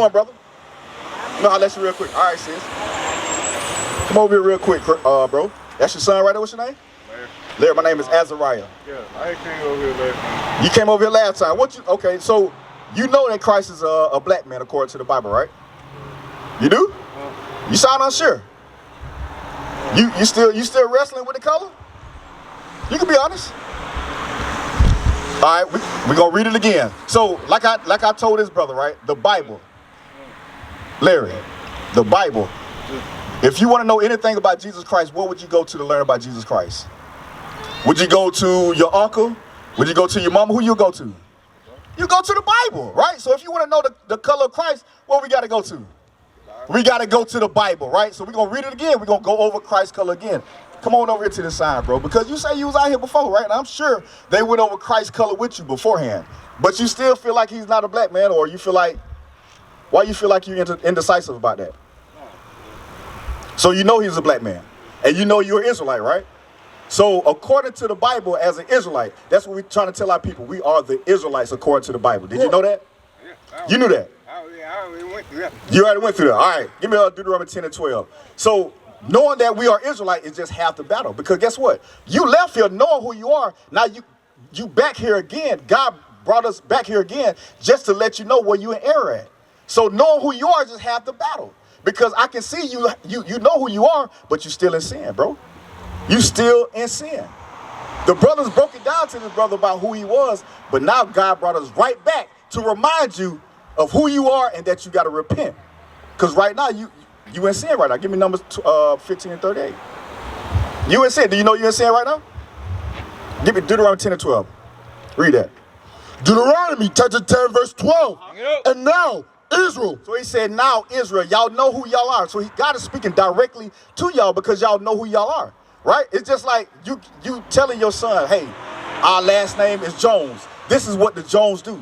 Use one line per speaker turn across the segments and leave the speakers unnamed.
doing, brother? No, I'll let you real quick. All right, sis. Come over here real quick, bro. That's your son right there? What's your name? Larry. My name is Azariah.
Yeah, I came over here last time.
You came over here last time. Okay, so you know that Christ is a black man according to the Bible, right? You do? You sound unsure. You still wrestling with the color? You can be honest. All right, we're gonna read it again. So, like I told his brother, right? The Bible, Larry, the Bible. If you want to know anything about Jesus Christ, what would you go to learn about Jesus Christ? Would you go to your uncle? Would you go to your mama? Who you go to? You go to the Bible, right? So if you want to know the color of Christ, what we got to go to? We got to go to the Bible, right? So we're going to read it again. We're going to go over Christ's color again. Come on over here to the side, bro, because you say you was out here before, right? And I'm sure they went over Christ's color with you beforehand. But you still feel like he's not a black man, or you feel like, why you feel like you're indecisive about that? So you know he's a black man, and you know you're an Israelite, right? So according to the Bible, as an Israelite, that's what we're trying to tell our people. We are the Israelites according to the Bible. Did you know that?
Yeah,
you knew that?
I already went through that.
You already went through that. All right, give me Deuteronomy 10 and 12. So knowing that we are Israelite is just half the battle, because guess what? You left here knowing who you are. Now you back here again. God brought us back here again just to let you know where you in error at. So knowing who you are is just half the battle. Because I can see you know who you are, but you still in sin, bro. You still in sin. The brothers broke it down to this brother about who he was, but now God brought us right back to remind you of who you are and that you got to repent. Because right now, you in sin right now. Give me Numbers 15 and 38. You in sin. Do you know you're in sin right now? Give me Deuteronomy 10 and 12. Read that.
Deuteronomy chapter 10 verse 12. And now, Israel.
So he said, now Israel, y'all know who y'all are. So God is speaking directly to y'all because y'all know who y'all are, right? It's just like you telling your son, hey, our last name is Jones. This is what the Jones do.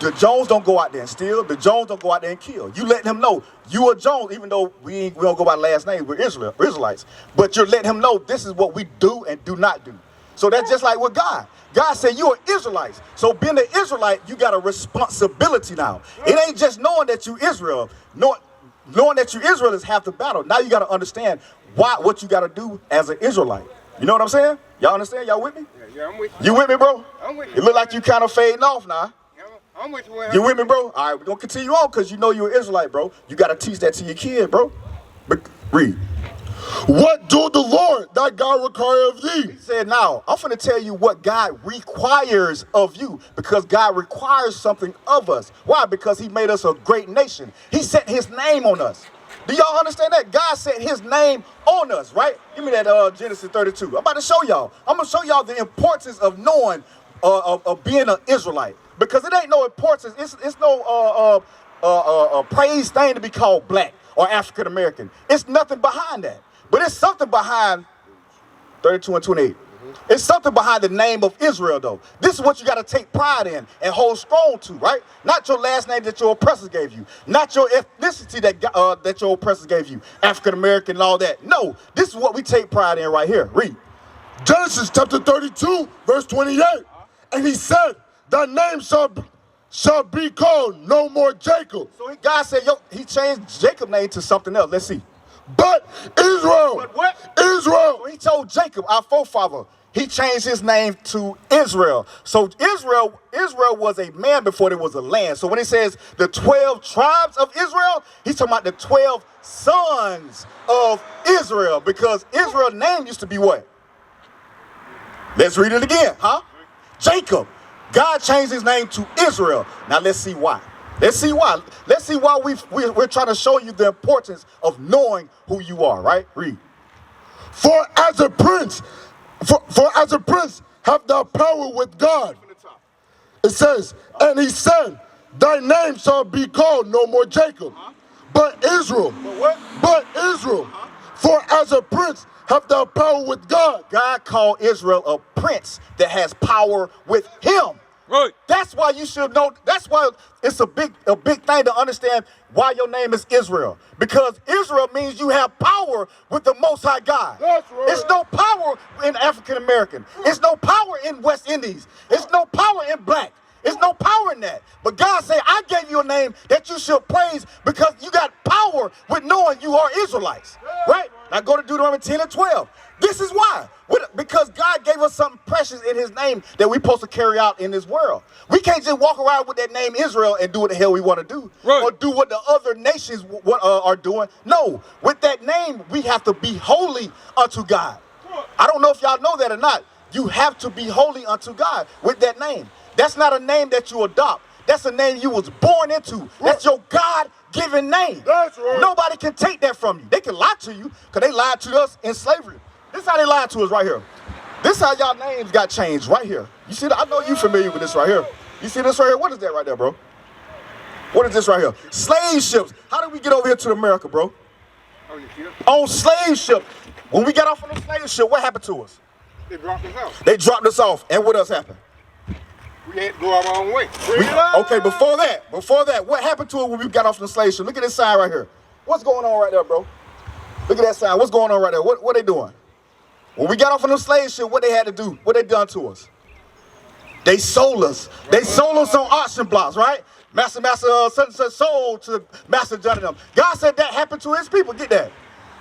The Jones don't go out there and steal. The Jones don't go out there and kill. You letting him know you are Jones, even though we don't go by last name. We're Israelites. But you're letting him know this is what we do and do not do. So that's just like with God. God said you are Israelites. So being an Israelite, you got a responsibility now. It ain't just knowing that you Israel. Knowing that you Israel is half the battle. Now you got to understand what you got to do as an Israelite. You know what I'm saying? Y'all understand? Y'all with me?
Yeah, I'm with you.
You with me, bro?
I'm with you.
It look like you kind of fading off now.
I'm with you.
You with me, bro? All right, we're going to continue on because you know you're an Israelite, bro. You got to teach that to your kid, bro. Read.
What do the Lord thy God require of thee?
He said, now, I'm going to tell you what God requires of you, because God requires something of us. Why? Because he made us a great nation. He set his name on us. Do y'all understand that? God set his name on us, right? Give me that Genesis 32. I'm about to show y'all. I'm going to show y'all the importance of knowing, of being an Israelite. Because it ain't no importance. It's no praise thing to be called black or African American. It's nothing behind that. But it's something behind 32 and 28. It's something behind the name of Israel, though. This is what you got to take pride in and hold strong to, right? Not your last name that your oppressors gave you. Not your ethnicity that your oppressors gave you. African American and all that. No, this is what we take pride in right here. Read.
Genesis chapter 32, verse 28. And he said, thy name shall be called no more Jacob.
So God said, he changed Jacob's name to something else. Let's see.
But Israel.
But what?
Israel.
So he told Jacob, our forefather, he changed his name to Israel. So Israel was a man before there was a land. So when he says the 12 tribes of Israel, he's talking about the 12 sons of Israel, because Israel's name used to be what? Let's read it again, huh? Jacob. God changed his name to Israel. Now let's see why. Let's see why. Let's see why we're trying to show you the importance of knowing who you are, right? Read.
For as a prince have thou power with God. It says, and he said, thy name shall be called no more Jacob, but Israel.
But what?
But Israel. For as a prince have thou power with God.
God called Israel a prince that has power with him.
Right.
That's why you should know. That's why it's a big thing to understand why your name is Israel. Because Israel means you have power with the Most High God.
That's right.
It's no power in African American. It's no power in West Indies. It's no power in black. There's no power in that. But God said, I gave you a name that you should praise because you got power with knowing you are Israelites. Right? Now go to Deuteronomy 10 and 12. This is why. Because God gave us something precious in his name that we're supposed to carry out in this world. We can't just walk around with that name Israel and do what the hell we want to do. Right. Or do what the other nations are doing. No. With that name, we have to be holy unto God. I don't know if y'all know that or not. You have to be holy unto God with that name. That's not a name that you adopt. That's a name you was born into. That's your God-given name. That's right. Nobody can take that from you. They can lie to you because they lied to us in slavery. This is how they lied to us right here. This is how y'all names got changed right here. You see that? I know you familiar with this right here. You see this right here? What is that right there, bro? What is this right here? Slave ships. How did we get over here to America, bro? On slave ships. When we got off on the slave ship, what happened to us?
They dropped us off.
They dropped us off. And what else happened?
We had to go our own way.
Okay, before that, what happened to it when we got off the slave ship? Look at this sign right here. What's going on right there, bro? Look at that sign. What's going on right there? What they doing? When we got off on the slave ship, what they had to do? What they done to us? They sold us. They sold us on auction blocks, right? Master, sold to Master John and them. God said that happened to his people. Get that.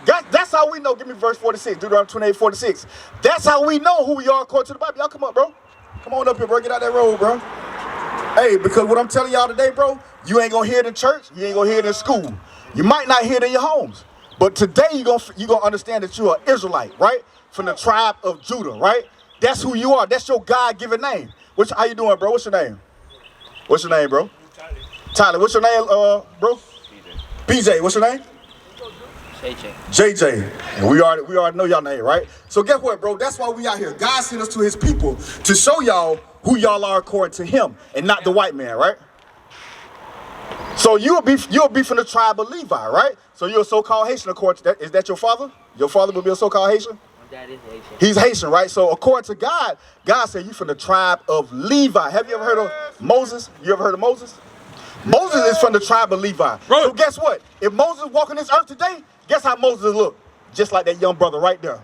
God, that's how we know. Give me verse 46, Deuteronomy 28:46. That's how we know who we are according to the Bible. Y'all come up, bro. Come on up here, bro. Get out that road, bro. Hey, because what I'm telling y'all today, bro, you ain't gonna hear it in church. You ain't gonna hear it in school. You might not hear it in your homes. But today you're gonna understand that you're an Israelite, right? From the tribe of Judah, right? That's who you are. That's your God-given name. How you doing, bro? What's your name? What's your name, bro? Tyler. What's your name, bro? PJ. What's your name? JJ. And we already know y'all name, right? So guess what, bro? That's why we out here. God sent us to his people to show y'all who y'all are according to him and not the white man, right? So you'll be from the tribe of Levi, right? So you're a so-called Haitian according to that. Is that your father? Your father will be a so-called Haitian?
My dad is Haitian.
He's Haitian, right? So according to God, God said you from the tribe of Levi. Have you ever heard of Moses? You ever heard of Moses? Moses is from the tribe of Levi. Right. So guess what? If Moses walking this earth today, guess how Moses look? Just like that young brother right there.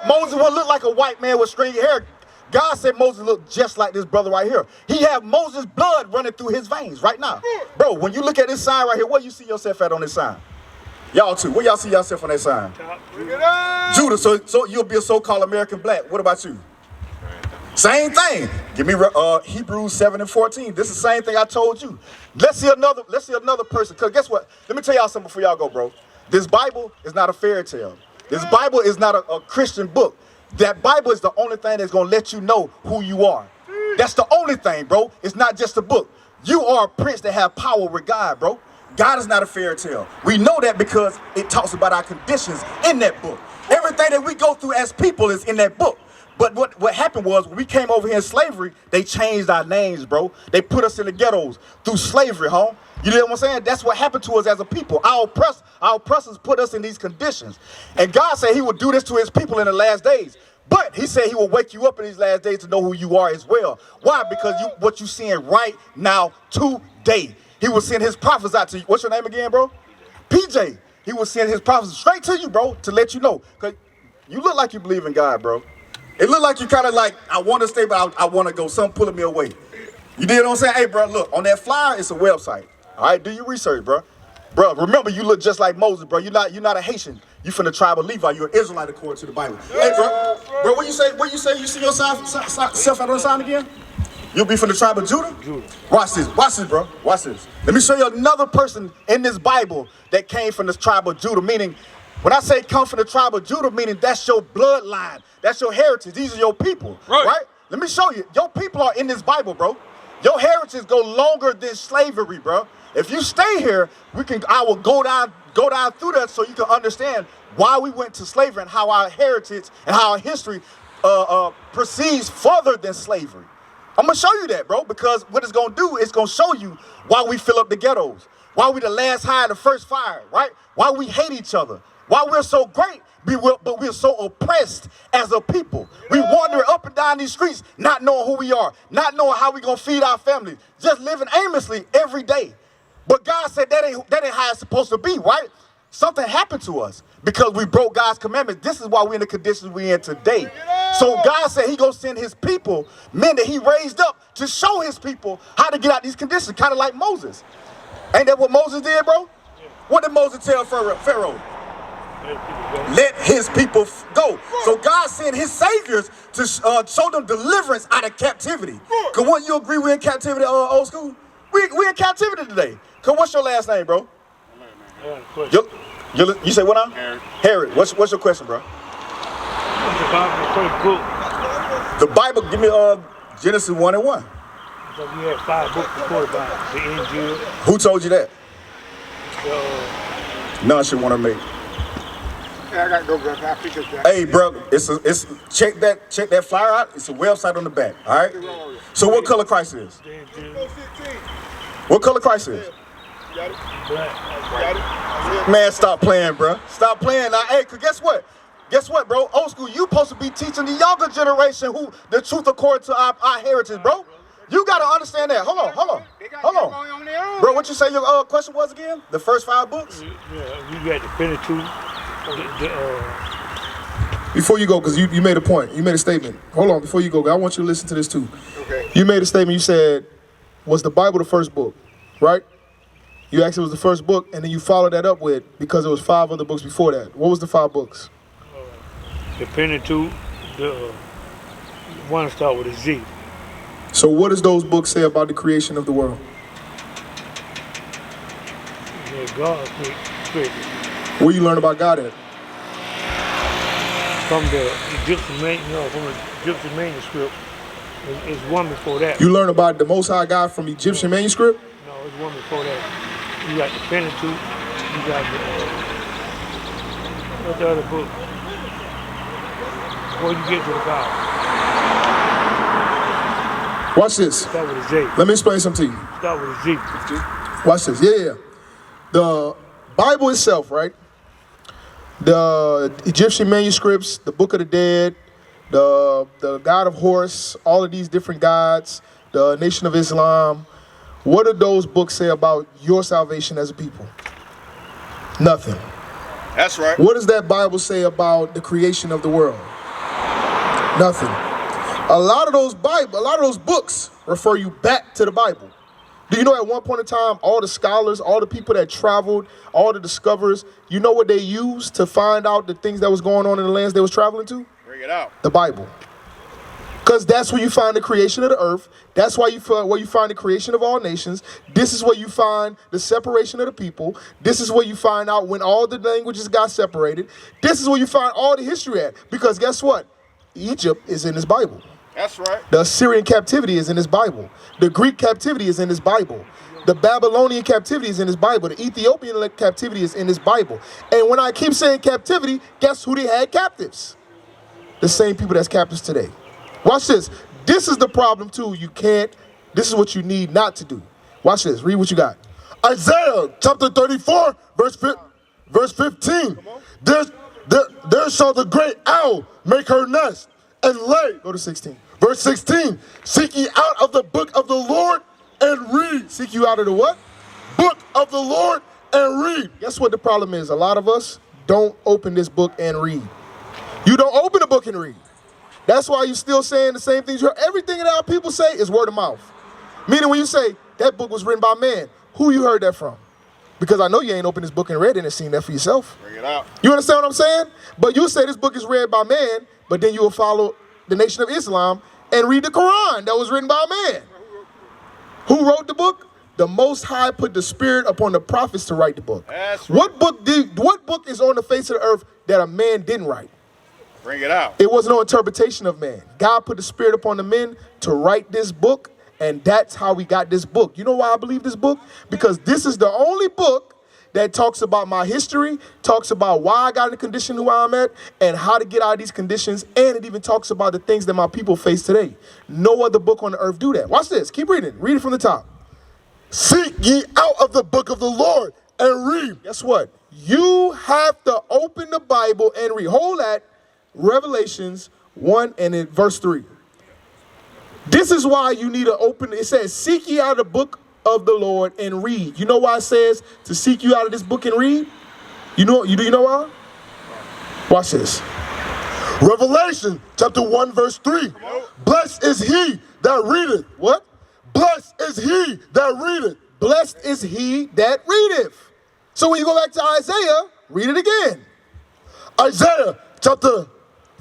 Moses would look like a white man with stringy hair. God said Moses looked just like this brother right here. He have Moses' blood running through his veins right now. Bro, when you look at this sign right here, where you see yourself at on this sign? Y'all too. Where y'all see yourself on that sign? Judah. So you'll be a so-called American black. What about you? Same thing. Give me Hebrews 7 and 14. This is the same thing I told you. Let's see another person. Because guess what? Let me tell y'all something before y'all go, bro. This Bible is not a fairy tale. This Bible is not a Christian book. That Bible is the only thing that's going to let you know who you are. That's the only thing, bro. It's not just a book. You are a prince that have power with God, bro. God is not a fairy tale. We know that because it talks about our conditions in that book. Everything that we go through as people is in that book. But what happened was when we came over here in slavery, they changed our names, bro. They put us in the ghettos through slavery, huh? You know what I'm saying? That's what happened to us as a people. Our oppressors put us in these conditions. And God said he would do this to his people in the last days. But he said he will wake you up in these last days to know who you are as well. Why? Because what you're seeing right now today. He will send his prophets out to you. What's your name again, bro? PJ. He will send his prophets straight to you, bro, to let you know. Because you look like you believe in God, bro. It look like you kind of like, I want to stay, but I want to go. Something pulling me away. You did what I'm saying? Hey, bro, look, on that flyer, it's a website. All right, do your research, bro. Bro, remember, you look just like Moses, bro. You're not a Haitian. You from the tribe of Levi. You're an Israelite according to the Bible. Hey, bro, what you say you see yourself out on the sign again? You'll be from the tribe of Judah? Watch this, bro. Watch this. Let me show you another person in this Bible that came from the tribe of Judah, meaning, when I say come from the tribe of Judah, meaning that's your bloodline. That's your heritage. These are your people, right? Let me show you. Your people are in this Bible, bro. Your heritage go longer than slavery, bro. If you stay here, I will go down through that so you can understand why we went to slavery and how our heritage and how our history proceeds further than slavery. I'm going to show you that, bro, because what it's going to do is going to show you why we fill up the ghettos, why we the last hire, the first fire, right? Why we hate each other, why we're so great, but we're so oppressed as a people. We wander up and down these streets not knowing who we are, not knowing how we're going to feed our families, just living aimlessly every day. But God said that ain't how it's supposed to be, right? Something happened to us because we broke God's commandments. This is why we're in the conditions we're in today. So God said he gonna send his people, men that he raised up, to show his people how to get out these conditions, kind of like Moses. Ain't that what Moses did, bro? What did Moses tell Pharaoh? Let his people go. So God sent his saviors to show them deliverance out of captivity. Cause wouldn't you agree we're in captivity, old school? We in captivity today. Cause what's your last name, bro? You say what now? Harry. What's your question, bro?
What's the Bible first book?
The Bible, give me Genesis 1 and 1.
So we had 5 books before the Bible. The Injil.
Who told you that? None should want to make.
Yeah, I got to go, brother. I appreciate that.
Hey, bro, it's check that flyer out. It's a website on the back. All right. So what color Christ is? What color Christ is?
Got it? Got it?
Man, stop playing, bro. Stop playing. Now, hey, cause guess what? Guess what, bro? Old school, you supposed to be teaching the younger generation who the truth according to our heritage, bro. You gotta understand that. Hold on. Bro, what you say your question was again? The first 5 books?
Yeah, you got the Pentateuch.
Before you go, because you made a point. You made a statement. Hold on, before you go, I want you to listen to this too.
Okay.
You made a statement. You said, was the Bible the first book, right? You actually was the first book, and then you followed that up with, because there was 5 other books before that. What was the 5 books?
The Pentateuch, the one start with a Z.
So what does those books say about the creation of the world?
Yeah, God created.
Where you learn about God at?
From the Egyptian manuscript. It's one before that.
You learn about the Most High God from Egyptian manuscript?
No, it's one before that. You got the Pentateuch. You got what's the other book? Before you get to the Bible.
Watch this.
Start with a Z.
Let me explain something to you.
Start with a Z.
Watch this. Yeah. The Bible itself, right? The Egyptian manuscripts, the Book of the Dead, the God of Horus, all of these different gods, the Nation of Islam. What do those books say about your salvation as a people? Nothing.
That's right.
What does that Bible say about the creation of the world? Nothing. A lot of those books refer you back to the Bible. Do you know at one point in time, all the scholars, all the people that traveled, all the discoverers, you know what they used to find out the things that was going on in the lands they was traveling to?
Bring it out.
The Bible. Because that's where you find the creation of the earth. That's where you find the creation of all nations. This is where you find the separation of the people. This is where you find out when all the languages got separated. This is where you find all the history at. Because guess what? Egypt is in this Bible.
That's right.
The Assyrian captivity is in this Bible. The Greek captivity is in this Bible. The Babylonian captivity is in this Bible. The Ethiopian captivity is in this Bible. And when I keep saying captivity, guess who they had captives? The same people that's captives today. Watch this. This is the problem too. This is what you need not to do. Watch this. Read what you got. Isaiah chapter 34, verse 15. There shall the great owl make her nest and lay. Go to 16. Verse 16. Seek ye out of the book of the Lord and read. Seek you out of the what? Book of the Lord and read. Guess what the problem is? A lot of us don't open this book and read. You don't open the book and read. That's why you're still saying the same things. Everything that our people say is word of mouth. Meaning when you say that book was written by man, who you heard that from? Because I know you ain't opened this book and read it and seen that for yourself.
Bring it out.
You understand what I'm saying? But you say this book is read by man, but then you will follow the Nation of Islam and read the Quran that was written by a man. Who wrote the book? The Most High put the Spirit upon the prophets to write the book.
That's right.
What book is on the face of the earth that a man didn't write?
Bring it out.
It was no interpretation of man. God put the Spirit upon the men to write this book, and that's how we got this book. You know why I believe this book? Because this is the only book that talks about my history, talks about why I got in the condition who I'm at, and how to get out of these conditions, and it even talks about the things that my people face today. No other book on the earth do that. Watch this. Keep reading. Read it from the top. Seek ye out of the book of the Lord and read. Guess what? You have to open the Bible and read. Hold that. Revelations 1 and in verse 3. This is why you need to open. It says, seek ye out of the book of the Lord and read. You know why it says to seek you out of this book and read? Do you know why? Watch this. Revelation chapter 1 verse 3. Blessed is he that readeth. What? Blessed is he that readeth. Blessed is he that readeth. So when you go back to Isaiah, read it again. Isaiah chapter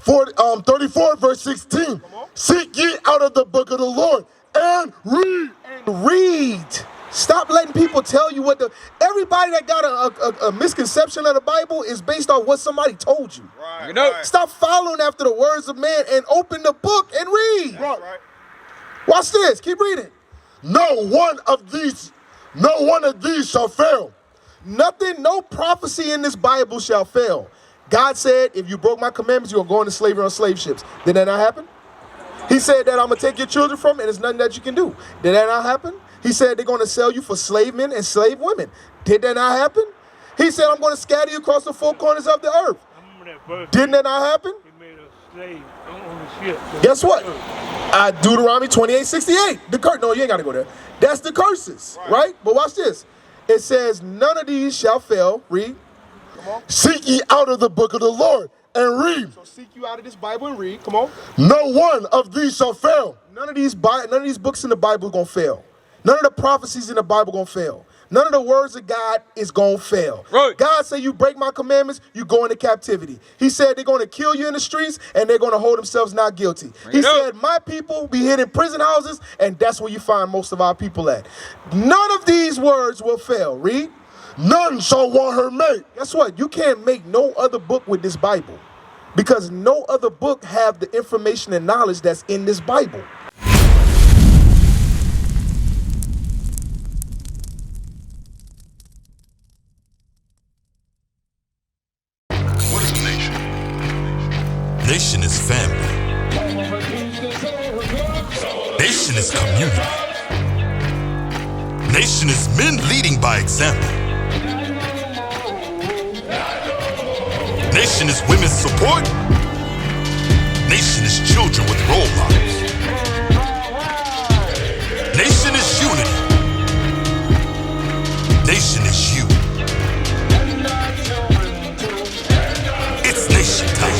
34 verse 16. Seek ye out of the book of the Lord and read. And read. Stop letting people tell you what everybody that got a misconception of the Bible is based on what somebody told you.
Right, right.
Stop following after the words of man and open the book and read.
That's right.
Watch this. Keep reading. No one of these shall fail. Nothing, no prophecy in this Bible shall fail. God said, if you broke my commandments, you're going to go into slavery on slave ships. Did that not happen? He said that I'm going to take your children from, and there's nothing that you can do. Did that not happen? He said they're going to sell you for slave men and slave women. Did that not happen? He said, I'm going to scatter you across the four corners of the earth. Didn't that not happen?
He made a slave on the ship.
Guess what? Deuteronomy 28:68. No, you ain't got to go there. That's the curses, right? But watch this. It says, none of these shall fail. Read. Come on. Seek ye out of the book of the Lord and read. So seek you out of this Bible and read. Come on. No one of these shall fail. None of these books in the Bible are going to fail. None of the prophecies in the Bible going to fail. None of the words of God is going to fail. Right. God said, you break my commandments, you go into captivity. He said they're going to kill you in the streets and they're going to hold themselves not guilty. He said, my people be hid in prison houses, and that's where you find most of our people at. None of these words will fail. Read. None shall want her mate. Guess what? You can't make no other book with this Bible, because no other book have the information and knowledge that's in this Bible.
Nation is family. Nation is community. Nation is men leading by example. Nation is women's support. Nation is children with role models. Nation is unity. Nation is you. It's nation time.